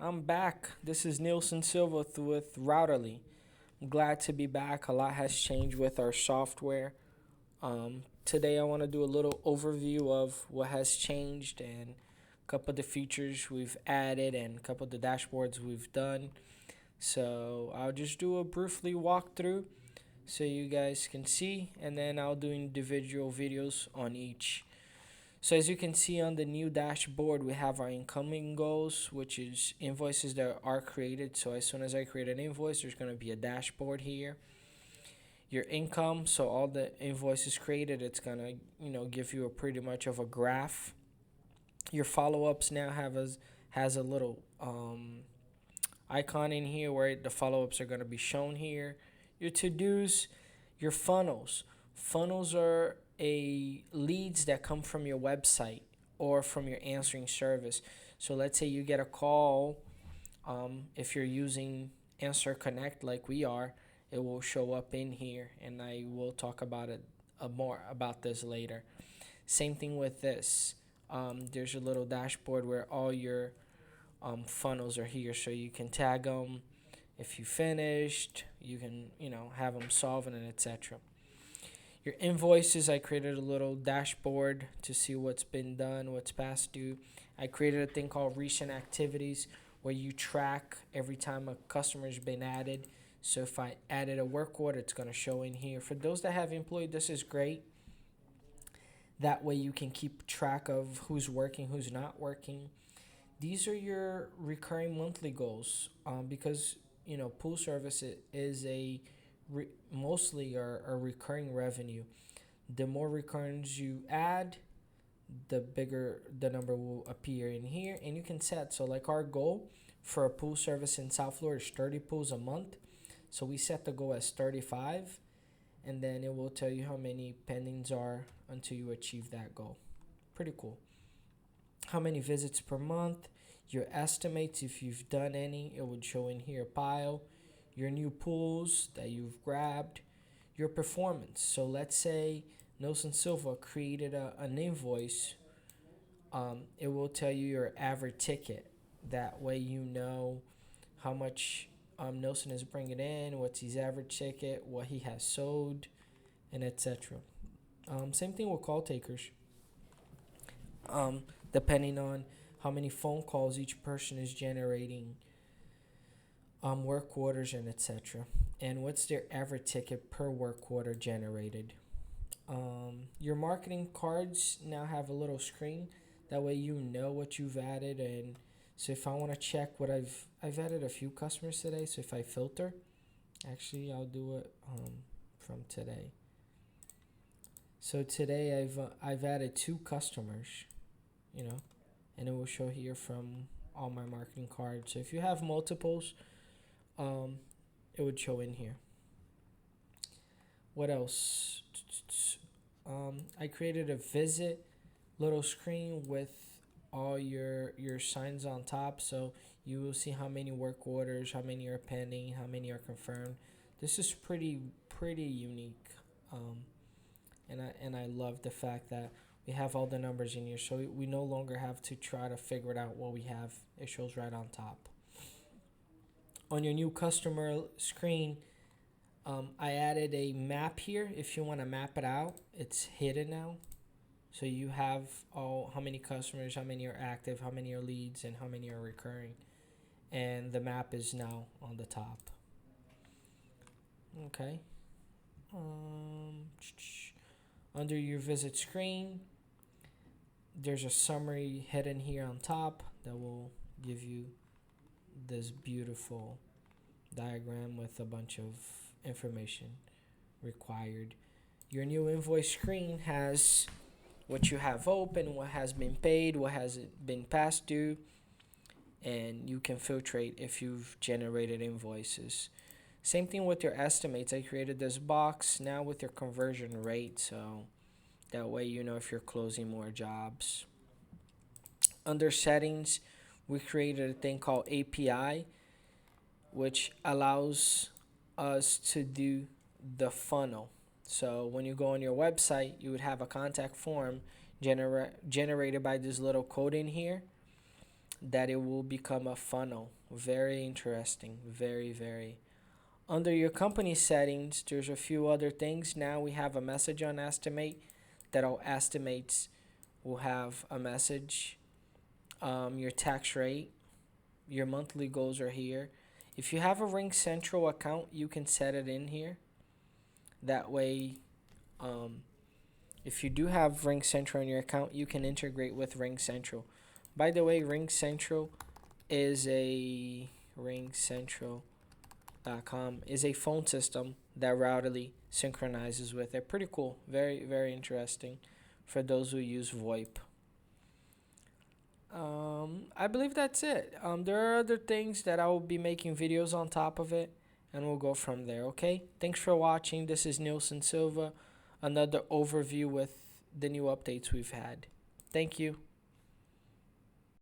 I'm back. This is Nielsen Silva with Routerly. I'm glad to be back. A lot has changed with our software. Today, I want to do a little overview of what has changed and a couple of the features we've added and a couple of the dashboards we've done. So, I'll just do a briefly walkthrough so you guys can see, and then I'll do individual videos on each. So as you can see on the new dashboard, we have our incoming goals, which is invoices that are created. So as soon as I create an invoice, there's going to be a dashboard here. Your income, so all the invoices created, it's going to, give you a pretty much of a graph. Your follow-ups now has a little icon in here where the follow-ups are going to be shown here. Your to-dos, your funnels. Funnels are a leads that come from your website or from your answering service. So let's say you get a call. If you're using Answer Connect like we are, it will show up in here, and I will talk about it more about this later. Same thing with this. There's a little dashboard where all your funnels are here, so you can tag them. If you finished, you can have them solve it and etc. Your invoices, I created a little dashboard to see what's been done, what's past due. I created a thing called recent activities where you track every time a customer's been added. So if I added a work order, it's going to show in here. For those that have employed, this is great. That way you can keep track of who's working, who's not working. These are your recurring monthly goals, because pool service is mostly a recurring revenue. The more recurrence you add, the bigger the number will appear in here, and you can set. So like our goal for a pool service in South Florida is 30 pools a month. So we set the goal as 35, and then it will tell you how many pendings are until you achieve that goal. Pretty cool. How many visits per month, your estimates if you've done any, it would show in here. Pile your new pools that you've grabbed, your performance. So let's say Nelson Silva created an invoice. It will tell you your average ticket. That way you know how much Nelson is bringing in, what's his average ticket, what he has sold, and etc. Same thing with call takers. Depending on how many phone calls each person is generating, work orders, and etc. And what's their average ticket per work order generated. Your marketing cards now have a little screen. That way you know what you've added. And so if I want to check what I've added a few customers today. So if I filter, actually I'll do it from today. So today I've added 2 customers, and it will show here from all my marketing cards. So if you have multiples, it would show in here. What else? I created a visit little screen with all your signs on top, so you will see how many work orders, how many are pending, how many are confirmed. This is pretty unique, and I love the fact that we have all the numbers in here, so we no longer have to try to figure it out what we have. It shows right on top. On your new customer screen, I added a map here. If you want to map it out, it's hidden now. So you have how many customers, how many are active, how many are leads, and how many are recurring. And the map is now on the top. Okay. Under your visit screen, there's a summary hidden here on top that will give you this beautiful diagram with a bunch of information required. Your new invoice screen has what you have open, what has been paid, what has been past due, and you can filtrate if you've generated invoices. Same thing with your estimates. I created this box now with your conversion rate, so that way you know if you're closing more jobs. Under settings, we created a thing called API, which allows us to do the funnel. So when you go on your website, you would have a contact form generated by this little code in here. that it will become a funnel. Very interesting. Very, very. Under your company settings, there's a few other things. Now we have a message on Estimate that all estimates will have a message. Your tax rate, your monthly goals are here. If you have a Ring Central account, you can set it in here. That way, um, if you do have Ring Central in your account, you can integrate with Ring Central. By the way, Ring Central is a ringcentral.com is a phone system that Routerly synchronizes with. They're pretty cool. Very, very interesting for those who use VoIP. I believe that's it. There are other things that I will be making videos on top of it, and we'll go from there. Okay. Thanks for watching. This is Nilson Silva. Another overview with the new updates we've had. Thank you.